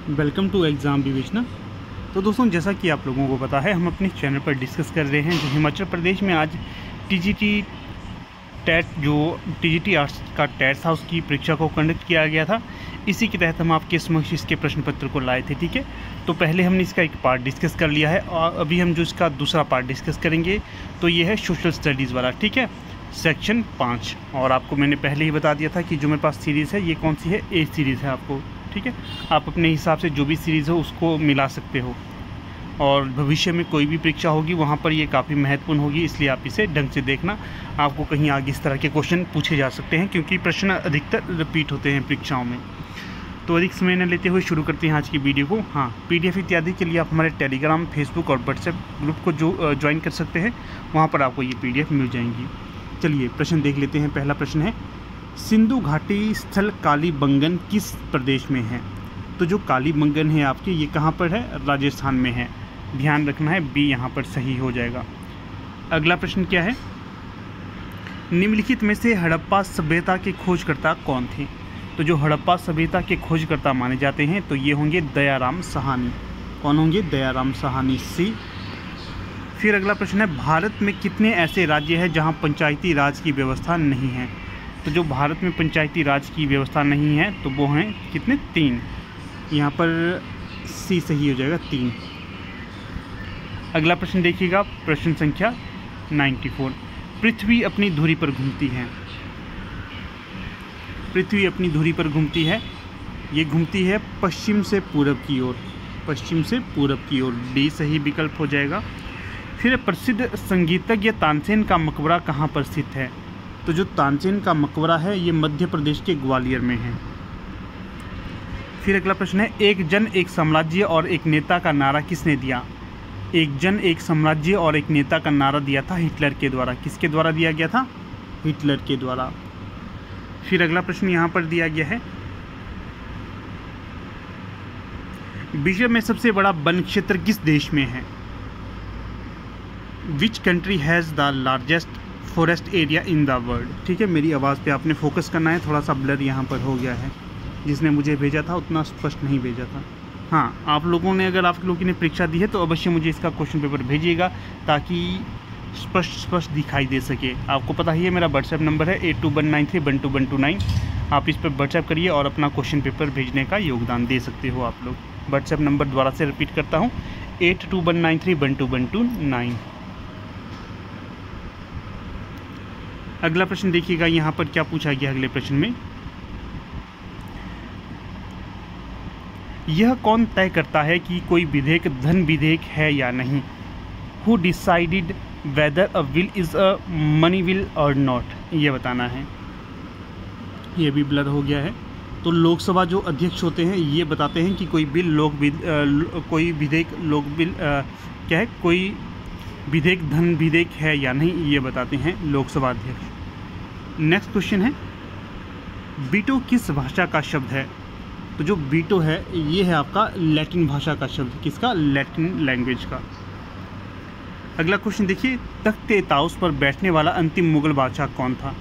Welcome to exam विवेचना। तो दोस्तों, जैसा कि आप लोगों को पता है, हम अपने चैनल पर डिस्कस कर रहे हैं जो हिमाचल प्रदेश में आज टीजीटी आर्ट्स का टेट था, उसकी परीक्षा को कंडक्ट किया गया था। इसी के तहत हम आपके समक्ष इसके प्रश्न पत्र को लाए थे। ठीक है, तो पहले हमने इसका एक पार्ट डिस्कस कर लिया है और अभी हम जो इसका दूसरा पार्ट डिस्कस करेंगे तो ये है सोशल स्टडीज़ वाला। ठीक है, सेक्शन 5। और आपको मैंने पहले ही बता दिया था कि जो मेरे पास सीरीज़ है ये कौन सी है, ए सीरीज़ है आपको। ठीक है, आप अपने हिसाब से जो भी सीरीज़ हो उसको मिला सकते हो और भविष्य में कोई भी परीक्षा होगी वहाँ पर ये काफ़ी महत्वपूर्ण होगी, इसलिए आप इसे ढंग से देखना। आपको कहीं आगे इस तरह के क्वेश्चन पूछे जा सकते हैं क्योंकि प्रश्न अधिकतर रिपीट होते हैं परीक्षाओं में। तो अधिक समय न लेते हुए शुरू करते हैं आज की वीडियो को। हाँ, PDF इत्यादि के लिए आप हमारे टेलीग्राम, फेसबुक और व्हाट्सएप ग्रुप को जो ज्वाइन कर सकते हैं, वहाँ पर आपको ये PDF मिल जाएंगी। चलिए प्रश्न देख लेते हैं। पहला प्रश्न है, सिंधु घाटी स्थल कालीबंगन किस प्रदेश में है? तो जो कालीबंगन है आपके, ये कहाँ पर है? राजस्थान में है। ध्यान रखना है, बी यहाँ पर सही हो जाएगा। अगला प्रश्न क्या है, निम्नलिखित में से हड़प्पा सभ्यता के खोजकर्ता कौन थे? तो जो हड़प्पा सभ्यता के खोजकर्ता माने जाते हैं तो ये होंगे दयाराम साहनी। कौन होंगे? दयाराम साहनी, सी। फिर अगला प्रश्न है, भारत में कितने ऐसे राज्य हैं जहाँ पंचायती राज की व्यवस्था नहीं है? तो जो भारत में पंचायती राज की व्यवस्था नहीं है तो वो हैं कितने? 3। यहाँ पर सी सही हो जाएगा, 3। अगला प्रश्न देखिएगा, प्रश्न संख्या 94। पृथ्वी अपनी धुरी पर घूमती है। पृथ्वी अपनी धुरी पर घूमती है, ये घूमती है पश्चिम से पूरब की ओर। पश्चिम से पूरब की ओर, डी सही विकल्प हो जाएगा। फिर प्रसिद्ध संगीतज्ञ तानसेन का मकबरा कहाँ पर स्थित है? तो जो तानसेन का मकबरा है ये मध्य प्रदेश के ग्वालियर में है। फिर अगला प्रश्न है, एक जन एक साम्राज्य और एक नेता का नारा किसने दिया? एक जन एक साम्राज्य और एक नेता का नारा दिया था हिटलर के द्वारा। किसके द्वारा दिया गया था? हिटलर के द्वारा। फिर अगला प्रश्न यहाँ पर दिया गया है, विश्व में सबसे बड़ा वन क्षेत्र किस देश में है? Which country has the largest forest area in the world? ठीक है, मेरी आवाज़ पे आपने फोकस करना है। थोड़ा सा ब्लर यहाँ पर हो गया है, जिसने मुझे भेजा था उतना स्पष्ट नहीं भेजा था। हाँ, आप लोगों ने, अगर आप लोगों ने परीक्षा दी है तो अवश्य मुझे इसका क्वेश्चन पेपर भेजिएगा ताकि स्पष्ट दिखाई दे सके। आपको पता ही है मेरा व्हाट्सएप नंबर है 8219312129। आप इस पर व्हाट्सएप करिए और अपना क्वेश्चन पेपर भेजने का योगदान दे सकते हो आप लोग। व्हाट्सएप नंबर दोबारा से रिपीट करता हूँ, 8219312129। अगला प्रश्न देखिएगा, यहाँ पर क्या पूछा गया अगले प्रश्न में, यह कौन तय करता है कि कोई विधेयक धन विधेयक है या नहीं? Who decided weather a will is a money will और नॉट? ये बताना है। ये भी ब्लर हो गया है। तो लोकसभा जो अध्यक्ष होते हैं ये बताते हैं कि कोई बिल कोई विधेयक क्या है, कोई विधेयक धन विधेयक है या नहीं, ये बताते हैं लोकसभा अध्यक्ष। नेक्स्ट क्वेश्चन है, वीटो किस भाषा का शब्द है? तो जो वीटो है ये है आपका लैटिन भाषा का शब्द। किसका? लैटिन लैंग्वेज का। अगला क्वेश्चन देखिए, तख्ते ताउस पर बैठने वाला अंतिम मुगल बादशाह कौन था?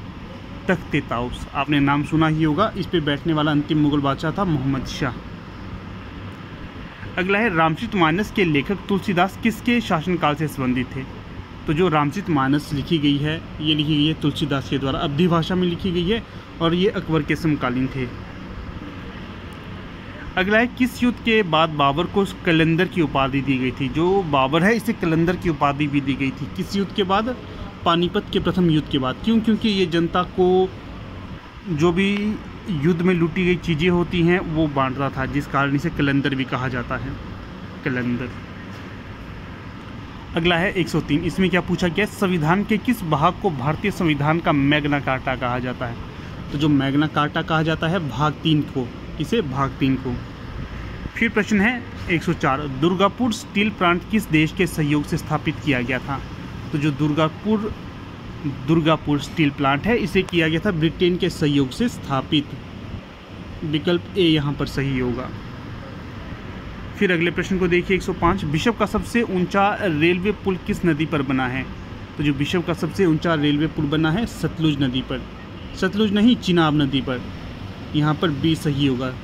तख्ते ताउस, आपने नाम सुना ही होगा। इस पे बैठने वाला अंतिम मुगल बादशाह था मोहम्मद शाह। अगला है, रामचरितमानस के लेखक तुलसीदास किसके शासनकाल से संबंधित थे? तो जो रामचरितमानस लिखी गई है ये लिखी गई है तुलसीदास के द्वारा, अवधी भाषा में लिखी गई है और ये अकबर के समकालीन थे। अगला है, किस युद्ध के बाद बाबर को कलंदर की उपाधि दी गई थी? जो बाबर है इसे कलंदर की उपाधि भी दी गई थी। किस युद्ध के बाद? पानीपत के प्रथम युद्ध के बाद। क्यों? क्योंकि ये जनता को जो भी युद्ध में लूटी गई चीज़ें होती हैं वो बांटता था, जिस कारण इसे कलंदर भी कहा जाता है, कलंदर। अगला है 103। इसमें क्या पूछा गया, संविधान के किस भाग को भारतीय संविधान का मैग्ना कार्टा कहा जाता है? तो जो मैग्ना कार्टा कहा जाता है भाग 3 को। इसे भाग 3 को। फिर प्रश्न है 104, दुर्गापुर स्टील प्लांट किस देश के सहयोग से स्थापित किया गया था? तो जो दुर्गापुर स्टील प्लांट है इसे किया गया था ब्रिटेन के सहयोग से स्थापित। विकल्प ए यहाँ पर सही होगा। फिर अगले प्रश्न को देखिए 105, विश्व का सबसे ऊंचा रेलवे पुल किस नदी पर बना है? तो जो विश्व का सबसे ऊंचा रेलवे पुल बना है सतलुज नदी पर। सतलुज नहीं, चिनाब नदी पर। यहाँ पर बी सही होगा।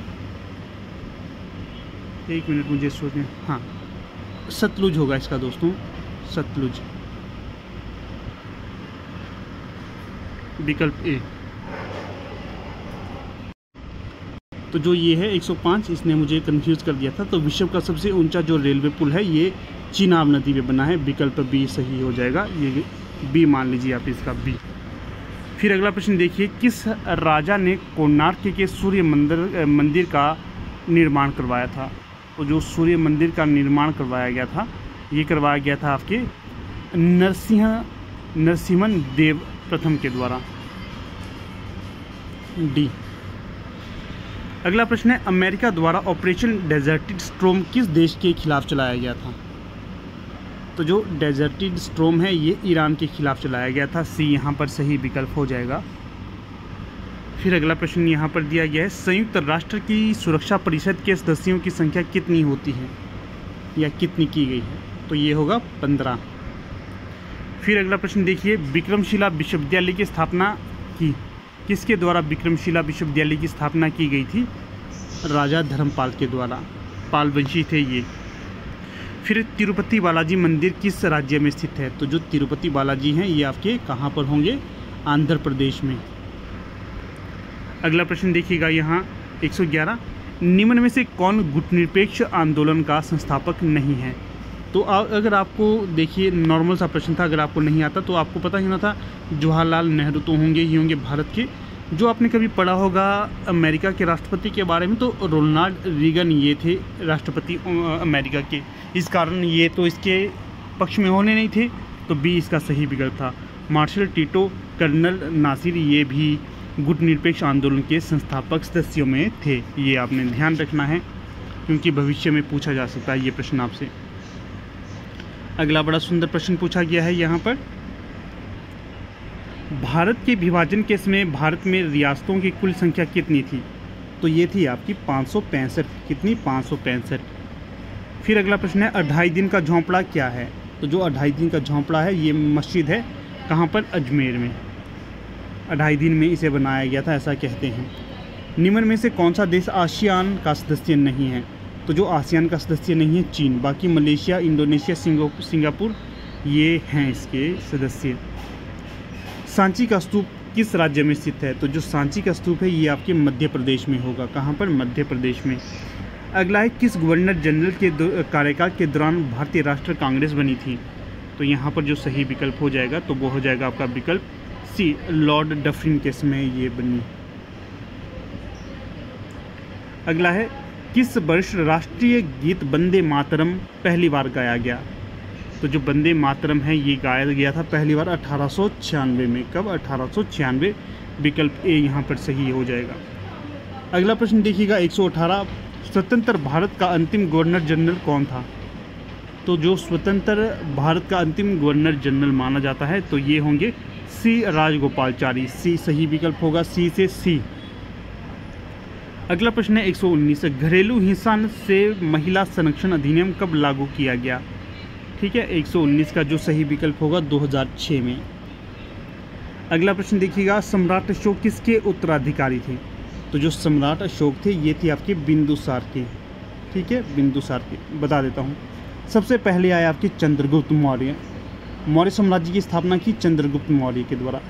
एक मिनट मुझे सोचने, हाँ सतलुज होगा इसका दोस्तों, सतलुज, विकल्प ए। तो जो ये है 105, इसने मुझे कंफ्यूज कर दिया था। तो विश्व का सबसे ऊंचा जो रेलवे पुल है ये चिनाब नदी पे बना है, विकल्प बी सही हो जाएगा, ये बी मान लीजिए आप इसका बी। फिर अगला प्रश्न देखिए, किस राजा ने कोणार्क के सूर्य मंदिर का निर्माण करवाया था? तो जो सूर्य मंदिर का निर्माण करवाया गया था, ये करवाया गया था आपके नरसिम्हन देव प्रथम के द्वारा, डी। अगला प्रश्न है, अमेरिका द्वारा ऑपरेशन डेजर्टेड स्टॉर्म किस देश के खिलाफ चलाया गया था? तो जो डेजर्टेड स्टॉर्म है ये ईरान के खिलाफ चलाया गया था, सी यहाँ पर सही विकल्प हो जाएगा। फिर अगला प्रश्न यहाँ पर दिया गया है, संयुक्त राष्ट्र की सुरक्षा परिषद के सदस्यों की संख्या कितनी होती है या कितनी की गई है? तो ये होगा 15। फिर अगला प्रश्न देखिए, विक्रमशिला विश्वविद्यालय की स्थापना किसके द्वारा विक्रमशिला विश्वविद्यालय की स्थापना की गई थी? राजा धर्मपाल के द्वारा, पाल वंशी थे ये। फिर तिरुपति बालाजी मंदिर किस राज्य में स्थित है? तो जो तिरुपति बालाजी हैं ये आपके कहाँ पर होंगे? आंध्र प्रदेश में। अगला प्रश्न देखिएगा यहाँ 111, निम्न में से कौन गुटनिरपेक्ष आंदोलन का संस्थापक नहीं है? तो अगर आपको देखिए नॉर्मल सा प्रश्न था, अगर आपको नहीं आता तो आपको पता ही ना था, जवाहरलाल नेहरू तो होंगे ही होंगे भारत के। जो आपने कभी पढ़ा होगा अमेरिका के राष्ट्रपति के बारे में, तो रोनाल्ड रीगन ये थे राष्ट्रपति अमेरिका के, इस कारण ये तो इसके पक्ष में होने नहीं थे, तो बी इसका सही विकल्प था। मार्शल टीटो, कर्नल नासिर ये भी गुटनिरपेक्ष आंदोलन के संस्थापक सदस्यों में थे, ये आपने ध्यान रखना है क्योंकि भविष्य में पूछा जा सकता है ये प्रश्न आपसे। अगला बड़ा सुंदर प्रश्न पूछा गया है यहाँ पर, भारत के विभाजन के समय भारत में रियासतों की कुल संख्या कितनी थी? तो ये थी आपकी 565। कितनी? 565। फिर अगला प्रश्न है, 2.5 दिन का झोंपड़ा क्या है? तो जो 2.5 दिन का झोंपड़ा है ये मस्जिद है, कहाँ पर? अजमेर में। 2.5 दिन में इसे बनाया गया था ऐसा कहते हैं। निम्न में से कौन सा देश आसियान का सदस्य नहीं है? तो जो आसियान का सदस्य नहीं है चीन, बाकी मलेशिया, इंडोनेशिया, सिंगापुर ये हैं इसके सदस्य। सांची का स्तूप किस राज्य में स्थित है? तो जो सांची का स्तूप है ये आपके मध्य प्रदेश में होगा, कहाँ पर? मध्य प्रदेश में। अगला है, किस गवर्नर जनरल के कार्यकाल के दौरान भारतीय राष्ट्रीय कांग्रेस बनी थी? तो यहाँ पर जो सही विकल्प हो जाएगा तो वो हो जाएगा आपका विकल्प सी, लॉर्ड डफरिन के समय ये बनी। अगला है, किस वर्ष राष्ट्रीय गीत वंदे मातरम पहली बार गाया गया? तो जो वंदे मातरम है ये गाया गया था पहली बार 1896 में। कब? 1896, विकल्प ए यहाँ पर सही हो जाएगा। अगला प्रश्न देखिएगा 118, स्वतंत्र भारत का अंतिम गवर्नर जनरल कौन था? तो जो स्वतंत्र भारत का अंतिम गवर्नर जनरल माना जाता है तो ये होंगे सी, राजगोपालचारी, सी सही विकल्प होगा, सी से सी। अगला प्रश्न है 119, घरेलू हिंसा से महिला संरक्षण अधिनियम कब लागू किया गया? ठीक है, 119 का जो सही विकल्प होगा 2006 में। अगला प्रश्न देखिएगा, सम्राट अशोक किसके उत्तराधिकारी थे? तो जो सम्राट अशोक थे ये थे आपके बिंदुसार के। ठीक है, बिंदुसार के बता देता हूँ। सबसे पहले आए आपके चंद्रगुप्त मौर्य, मौर्य साम्राज्य की स्थापना की चंद्रगुप्त मौर्य के द्वारा।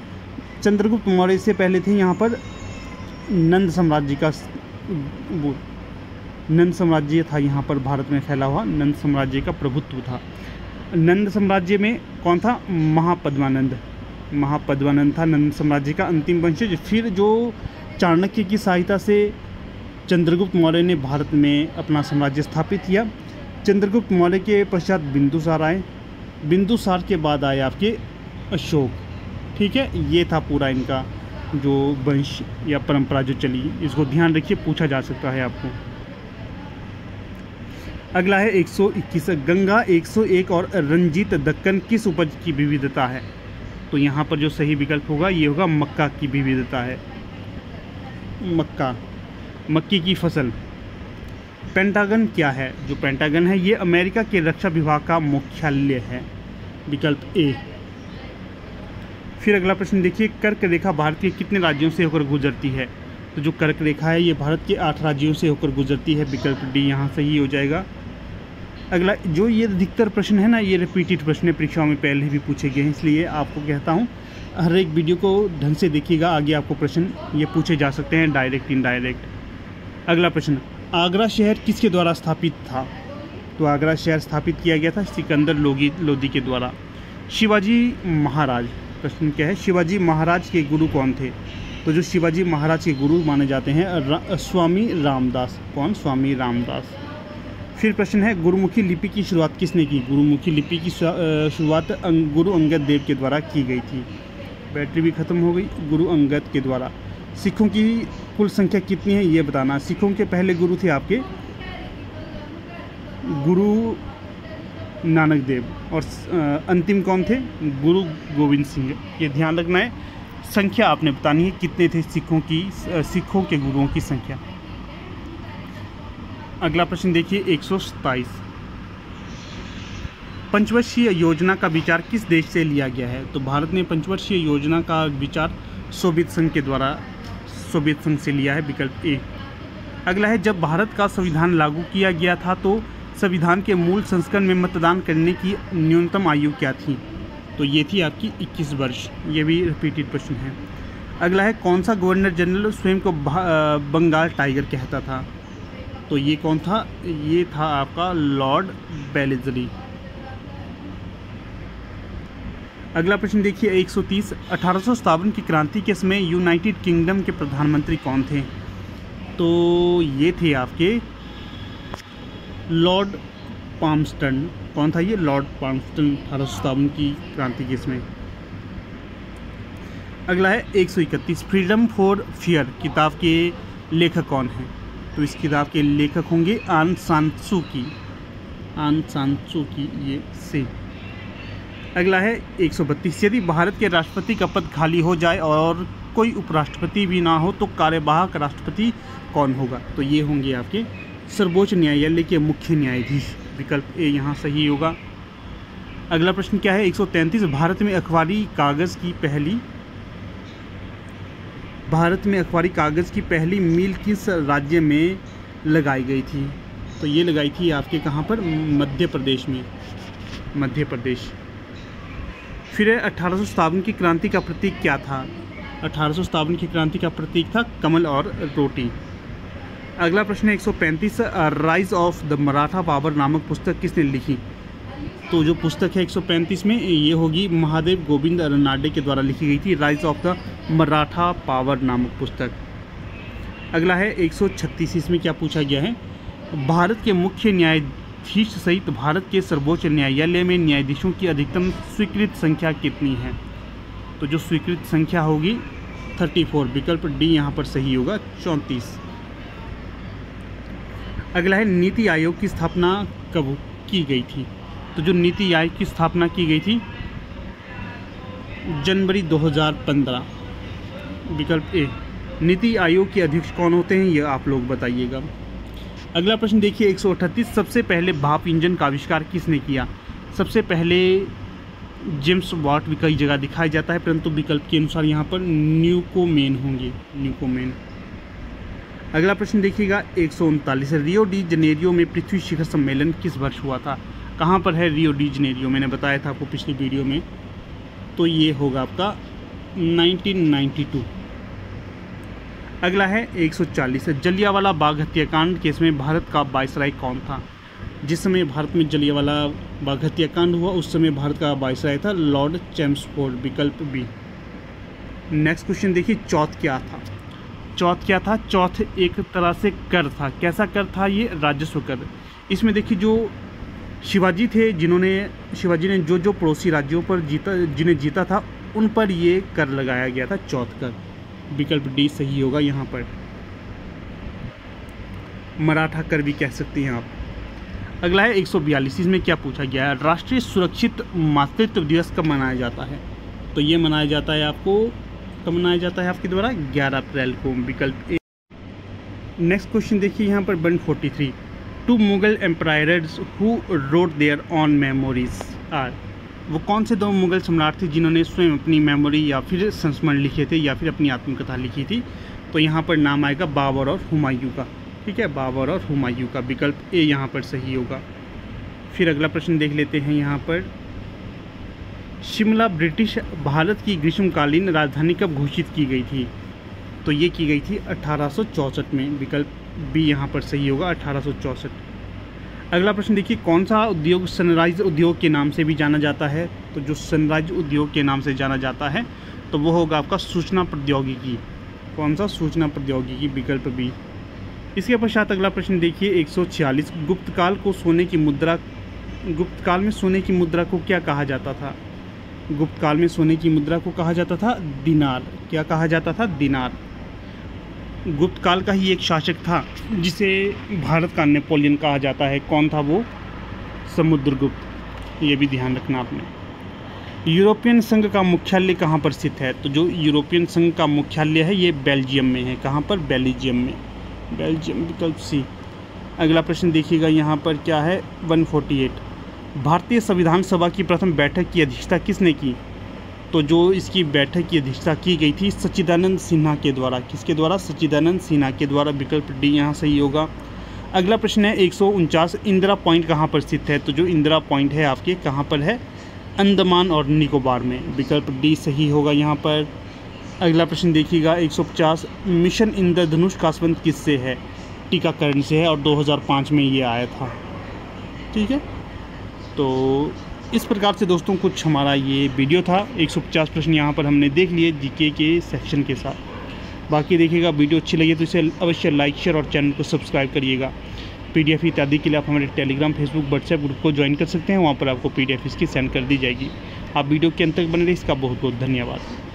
चंद्रगुप्त मौर्य से पहले थे यहाँ पर नंद साम्राज्य का, नंद साम्राज्य था यहाँ पर भारत में फैला हुआ, नंद साम्राज्य का प्रभुत्व था। नंद साम्राज्य में कौन था? महापद्मानंद, महापद्मानंद था नंद साम्राज्य का अंतिम वंशज। फिर जो चाणक्य की सहायता से चंद्रगुप्त मौर्य ने भारत में अपना साम्राज्य स्थापित किया। चंद्रगुप्त मौर्य के पश्चात बिंदुसार आए, बिंदुसार के बाद आए आपके अशोक। ठीक है, ये था पूरा इनका जो वंश या परंपरा जो चली, इसको ध्यान रखिए, पूछा जा सकता है आपको। अगला है 121, गंगा 101 और रंजीत दक्कन किस उपज की विविधता है? तो यहाँ पर जो सही विकल्प होगा ये होगा मक्का की विविधता है, मक्का, मक्की की फसल। पेंटागन क्या है? जो पेंटागन है ये अमेरिका के रक्षा विभाग का मुख्यालय है, विकल्प ए। फिर अगला प्रश्न देखिए, कर्क रेखा भारत के कितने राज्यों से होकर गुजरती है? तो जो कर्क रेखा है ये भारत के 8 राज्यों से होकर गुजरती है, विकल्प डी यहाँ सही हो जाएगा। अगला जो ये अधिकतर प्रश्न है ना, ये रिपीटेड प्रश्न है, परीक्षाओं में पहले भी पूछे गए हैं, इसलिए आपको कहता हूँ हर एक वीडियो को ढंग से देखिएगा, आगे आपको प्रश्न ये पूछे जा सकते हैं डायरेक्ट इनडायरेक्ट। अगला प्रश्न, आगरा शहर किसके द्वारा स्थापित था? तो आगरा शहर स्थापित किया गया था सिकंदर लोदी के द्वारा। शिवाजी महाराज, प्रश्न क्या है, शिवाजी महाराज के गुरु कौन थे? तो जो शिवाजी महाराज के गुरु माने जाते हैं स्वामी रामदास। कौन? स्वामी रामदास। फिर प्रश्न है, गुरुमुखी लिपि की शुरुआत किसने की? गुरुमुखी लिपि की शुरुआत गुरु अंगद देव के द्वारा की गई थी। बैटरी भी ख़त्म हो गई। गुरु अंगद के द्वारा। सिखों की कुल संख्या कितनी है ये बताना। सिखों के पहले गुरु थे आपके गुरु नानक देव, और अंतिम कौन थे? गुरु गोविंद सिंह। ये ध्यान रखना है, संख्या आपने बतानी है कितने थे सिखों के गुरुओं की संख्या। अगला प्रश्न देखिए 127, पंचवर्षीय योजना का विचार किस देश से लिया गया है? तो भारत ने पंचवर्षीय योजना का विचार सोवियत संघ से लिया है, विकल्प ए। अगला है, जब भारत का संविधान लागू किया गया था तो संविधान के मूल संस्करण में मतदान करने की न्यूनतम आयु क्या थी? तो ये थी आपकी 21 वर्ष। ये भी रिपीटेड प्रश्न है। अगला है, कौन सा गवर्नर जनरल स्वयं को बंगाल टाइगर कहता था? तो ये कौन था? ये था आपका लॉर्ड वेलेस्ली। अगला प्रश्न देखिए 130, 1857 की क्रांति के समय यूनाइटेड किंगडम के प्रधानमंत्री कौन थे? तो ये थे आपके लॉर्ड पाल्मस्टन। कौन था ये? लॉर्ड पाल्मस्टन, 1857 की क्रांति के समय। अगला है 131, फ्रीडम फॉर फियर किताब के लेखक कौन हैं? तो इस किताब के लेखक होंगे आंग सान सू की, ये से। अगला है 132, यदि भारत के राष्ट्रपति का पद खाली हो जाए और कोई उपराष्ट्रपति भी ना हो तो कार्यवाहक राष्ट्रपति कौन होगा? तो ये होंगे आपके सर्वोच्च न्यायालय के मुख्य न्यायाधीश, विकल्प ए यहाँ सही होगा। अगला प्रश्न क्या है 133, भारत में अखबारी कागज़ की पहली मील किस राज्य में लगाई गई थी? तो ये लगाई थी आपके कहाँ पर? मध्य प्रदेश में, मध्य प्रदेश। फिर 1857 की क्रांति का प्रतीक क्या था? 1857 की क्रांति का प्रतीक था कमल और रोटी। अगला प्रश्न है 135, rise of the Maratha power नामक पुस्तक किसने लिखी? तो जो पुस्तक है 135 में ये होगी महादेव गोविंद रानडे के द्वारा लिखी गई थी, rise of the Maratha power नामक पुस्तक। अगला है 136, इसमें क्या पूछा गया है? भारत के मुख्य न्यायाधीश सहित भारत के सर्वोच्च न्यायालय में न्यायाधीशों की अधिकतम स्वीकृत संख्या कितनी है? तो जो स्वीकृत संख्या होगी 34, विकल्प डी यहाँ पर सही होगा, 34। अगला है, नीति आयोग की स्थापना कब की गई थी? तो जो नीति आयोग की स्थापना की गई थी जनवरी 2015, विकल्प ए। नीति आयोग के अध्यक्ष कौन होते हैं ये आप लोग बताइएगा। अगला प्रश्न देखिए 138, सबसे पहले भाप इंजन का आविष्कार किसने किया? सबसे पहले जेम्स वाट भी कई जगह दिखाया जाता है, परंतु विकल्प के अनुसार यहाँ पर न्यूकोमेन होंगे, न्यूकोमेन। अगला प्रश्न देखिएगा 139, रियो डी जनेरियो में पृथ्वी शिखर सम्मेलन किस वर्ष हुआ था? कहाँ पर है रियो डी जनेरियो? मैंने बताया था आपको पिछली वीडियो में, तो ये होगा आपका 1992। अगला है 140, जलियांवाला बाग हत्याकांड केस में भारत का वायसराय कौन था? जिस समय भारत में जलियांवाला बाग हत्याकांड हुआ उस समय भारत का वायसराय था लॉर्ड चैम्सफोर्ड, विकल्प बी। नेक्स्ट क्वेश्चन देखिए, चौथ क्या था? चौथ क्या था? चौथ एक तरह से कर था। कैसा कर था ये? राजस्व कर। इसमें देखिए जो शिवाजी थे, शिवाजी ने जो पड़ोसी राज्यों पर जिन्हें जीता था उन पर ये कर लगाया गया था, चौथ कर, विकल्प डी सही होगा यहाँ पर। मराठा कर भी कह सकते हैं आप। अगला है 142, इसमें क्या पूछा गया है? राष्ट्रीय सुरक्षित मातृत्व दिवस कब मनाया जाता है? तो ये मनाया जाता है कब मनाया जाता है आपके द्वारा? 11 अप्रैल को, विकल्प ए। नेक्स्ट क्वेश्चन देखिए यहाँ पर 143, two Mughal empires who wrote their own memories are. वो कौन से दो मुगल सम्राट थे जिन्होंने स्वयं अपनी मेमोरी या फिर संस्मरण लिखे थे या फिर अपनी आत्मकथा लिखी थी? तो यहाँ पर नाम आएगा बाबर और हुमायूं का। ठीक है, बाबर और हुमायूं का, विकल्प ए यहाँ पर सही होगा। फिर अगला प्रश्न देख लेते हैं यहाँ पर, शिमला ब्रिटिश भारत की ग्रीष्मकालीन राजधानी कब घोषित की गई थी? तो ये की गई थी 1864 में, विकल्प बी यहाँ पर सही होगा, 1864। अगला प्रश्न देखिए, कौन सा उद्योग सनराइज उद्योग के नाम से भी जाना जाता है? तो जो सनराइज उद्योग के नाम से जाना जाता है तो वो होगा आपका सूचना प्रौद्योगिकी। कौन सा? सूचना प्रौद्योगिकी, विकल्प बी। इसके पश्चात अगला प्रश्न देखिए 146, गुप्तकाल में सोने की मुद्रा को क्या कहा जाता था? गुप्तकाल में सोने की मुद्रा को कहा जाता था दिनार। क्या कहा जाता था? दिनार। गुप्तकाल का ही एक शासक था जिसे भारत का नेपोलियन कहा जाता है। कौन था वो? समुद्रगुप्त। ये भी ध्यान रखना आपने। यूरोपियन संघ का मुख्यालय कहाँ पर स्थित है? तो जो यूरोपियन संघ का मुख्यालय है ये बेल्जियम में है। कहाँ पर? बेल्जियम में, बेल्जियम, विकल्प सी। अगला प्रश्न देखिएगा यहाँ पर क्या है 148, भारतीय संविधान सभा की प्रथम बैठक की अध्यक्षता किसने की? तो जो इसकी बैठक की अध्यक्षता की गई थी सच्चिदानंद सिन्हा के द्वारा। किसके द्वारा? सच्चिदानंद सिन्हा के द्वारा, विकल्प डी यहाँ सही होगा। अगला प्रश्न है 149, इंदिरा पॉइंट कहाँ पर स्थित है? तो जो इंदिरा पॉइंट है आपके कहाँ पर है? अंडमान और निकोबार में, विकल्प डी सही होगा यहाँ पर। अगला प्रश्न देखिएगा 150, मिशन इंद्रधनुष का संबंध किससे है? टीकाकरण से है और 2005 में ये आया था। ठीक है, तो इस प्रकार से दोस्तों कुछ हमारा ये वीडियो था। 150 प्रश्न यहाँ पर हमने देख लिए जीके के सेक्शन के साथ। बाकी देखिएगा, वीडियो अच्छी लगी तो इसे अवश्य लाइक, शेयर और चैनल को सब्सक्राइब करिएगा। पीडीएफ इत्यादि के लिए आप हमारे टेलीग्राम, फेसबुक, व्हाट्सएप ग्रुप को ज्वाइन कर सकते हैं। वहाँ पर आपको पीडीएफ इसकी सेंड कर दी जाएगी। आप वीडियो के अंत तक बने रहिए, इसका बहुत बहुत धन्यवाद।